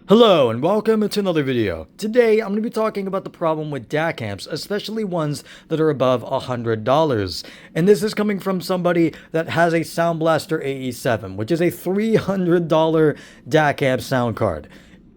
Hello and welcome to another video. Today I'm going to be talking about the problem with DAC amps, especially ones that are above $100. And this is coming from somebody that has a Sound Blaster AE7, which is a $300 DAC amp sound card.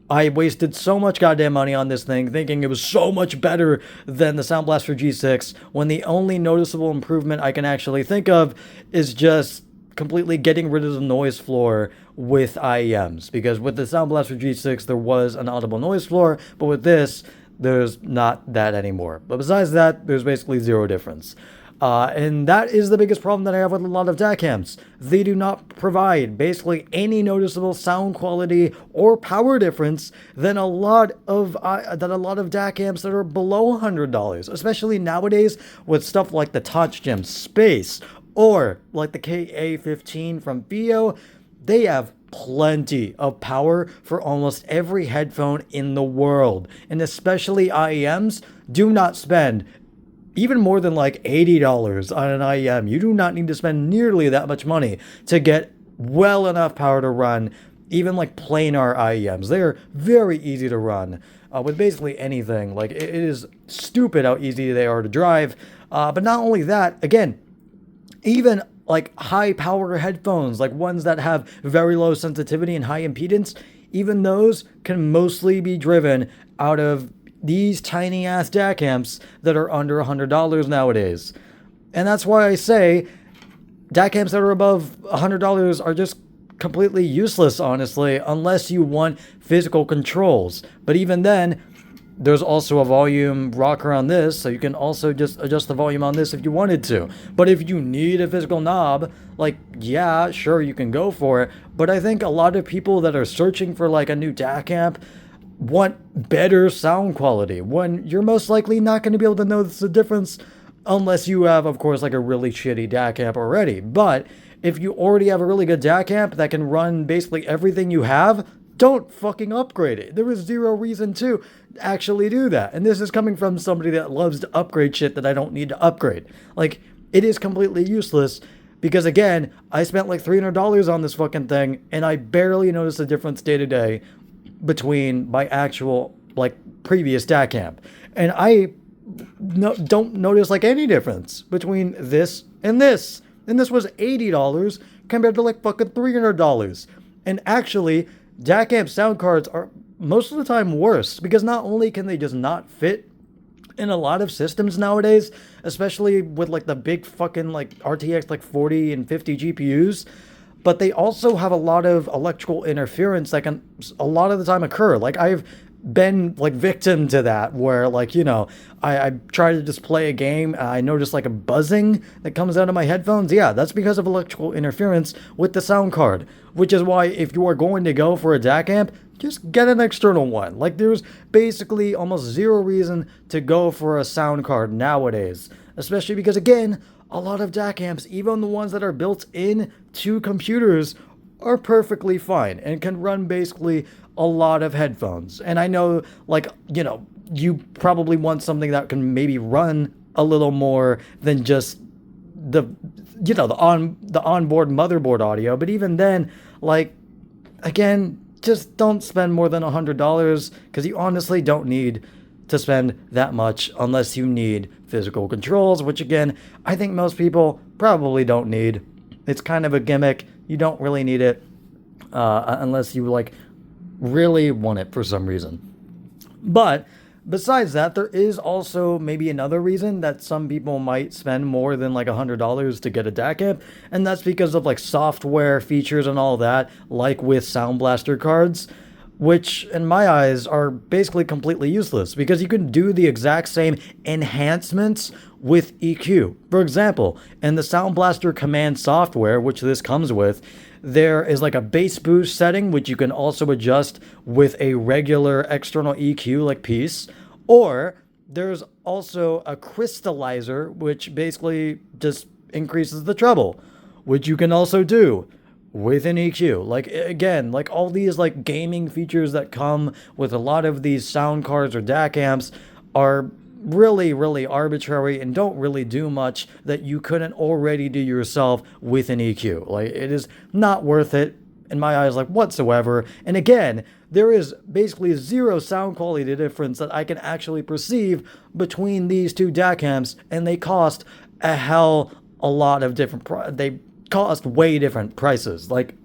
I wasted so much goddamn money on this thing thinking it was so much better than the Sound Blaster G6 when the only noticeable improvement I can actually think of is just completely getting rid of the noise floor with IEMs, because with the Sound Blaster G6 there was an audible noise floor, but with this there's not that anymore. But besides that, there's basically zero difference. And that is the biggest problem that I have with a lot of DAC amps. They do not provide basically any noticeable sound quality or power difference than a lot of DAC amps that are below $100, especially nowadays with stuff like the TouchGem Space or like the KA15 from FiiO. They have plenty of power for almost every headphone in the world, and especially IEMs. Do not spend even more than like $80 on an IEM. You do not need to spend nearly that much money to get well enough power to run even like planar IEMs. They are very easy to run with basically anything. Like, it is stupid how easy they are to drive. But not only that, again, even like high power headphones, like ones that have very low sensitivity and high impedance, even those can mostly be driven out of these tiny ass DAC amps that are under $100 nowadays. And that's why I say DAC amps that are above $100 are just completely useless, honestly, unless you want physical controls. But even then, there's also a volume rocker on this, so you can also just adjust the volume on this if you wanted to. But if you need a physical knob, like, yeah, sure, you can go for it. But I think a lot of people that are searching for like a new DAC amp want better sound quality, when you're most likely not going to be able to notice the difference unless you have, of course, like a really shitty DAC amp already. But if you already have a really good DAC amp that can run basically everything you have, don't fucking upgrade it. There is zero reason to actually do that. And this is coming from somebody that loves to upgrade shit that I don't need to upgrade. Like, it is completely useless because, again, I spent like $300 on this fucking thing and I barely noticed the difference day to day between my actual, like, previous DAC amp. And I don't notice like any difference between this and this. And this was $80 compared to like fucking $300. And actually, DAC amp sound cards are most of the time worse because not only can they just not fit in a lot of systems nowadays, especially with like the big fucking like RTX like 40 and 50 GPUs, but they also have a lot of electrical interference that can a lot of the time occur. Like, I've been like victim to that where, like, you know, I try to just play a game and I notice like a buzzing that comes out of my headphones. Yeah, that's because of electrical interference with the sound card, which is why if you are going to go for a DAC amp, just get an external one. Like, there's basically almost zero reason to go for a sound card nowadays, especially because, again, a lot of DAC amps, even the ones that are built in to computers, are perfectly fine and can run basically a lot of headphones. And I know, like, you know, you probably want something that can maybe run a little more than just the, you know, the onboard motherboard audio. But even then, like, again, just don't spend more than $100 because you honestly don't need to spend that much unless you need physical controls, which, again, I think most people probably don't need. It's kind of a gimmick. You don't really need it unless you like really want it for some reason. But besides that, there is also maybe another reason that some people might spend more than like $100 to get a DAC amp, and that's because of like software features and all that, like with Sound Blaster cards, which in my eyes are basically completely useless because you can do the exact same enhancements with EQ. For example, in the Sound Blaster Command software, which this comes with, there is like a bass boost setting, which you can also adjust with a regular external EQ like piece, or there's also a crystallizer, which basically just increases the treble, which you can also do with an EQ. Like, again, like all these like gaming features that come with a lot of these sound cards or DAC amps are really, really arbitrary and don't really do much that you couldn't already do yourself with an EQ. Like, it is not worth it in my eyes, like whatsoever. And again, there is basically zero sound quality difference that I can actually perceive between these two DAC amps, and they cost a lot of different, they cost way different prices. Like,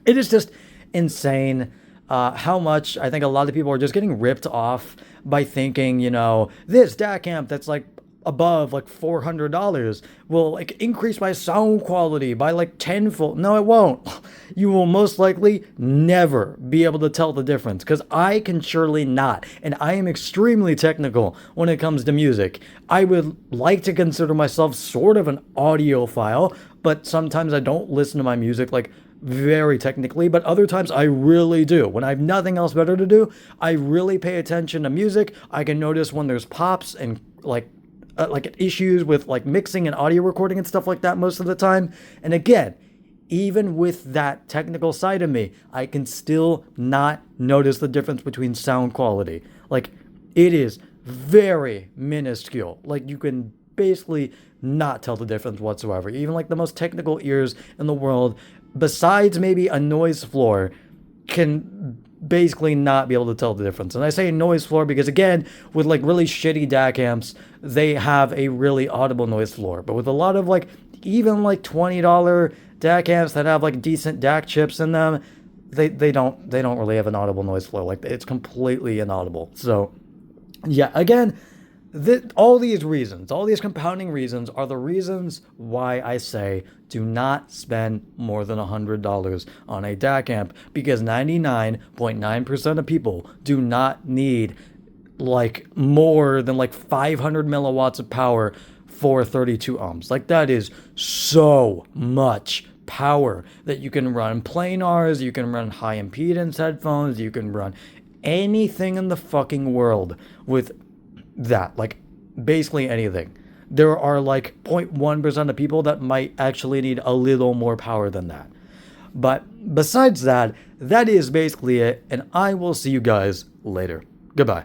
it is just insane how much I think a lot of people are just getting ripped off by thinking, this DAC amp that's like above like $400 will like increase my sound quality by like tenfold. No, it won't. You will most likely never be able to tell the difference, because I can surely not. And I am extremely technical when it comes to music. I would like to consider myself sort of an audiophile, but sometimes I don't listen to my music like very technically, but other times I really do. When I have nothing else better to do, I really pay attention to music. I can notice when there's pops and like issues with like mixing and audio recording and stuff like that most of the time. And again, even with that technical side of me, I can still not notice the difference between sound quality. Like, it is very minuscule. Like, you can basically not tell the difference whatsoever. Even like the most technical ears in the world, besides maybe a noise floor, can basically not be able to tell the difference. And I say noise floor because, again, with like really shitty DAC amps, they have a really audible noise floor. But with a lot of like even like $20 DAC amps that have like decent DAC chips in them, they don't really have an audible noise floor. Like, it's completely inaudible. So yeah, again, all these reasons, all these compounding reasons are the reasons why I say do not spend more than $100 on a DAC amp, because 99.9% of people do not need like more than like 500 milliwatts of power for 32 ohms. Like, that is so much power that you can run planars, you can run high impedance headphones, you can run anything in the fucking world with that. Like, basically anything. There are like 0.1% of people that might actually need a little more power than that. But besides that, that is basically it, and I will see you guys later. Goodbye.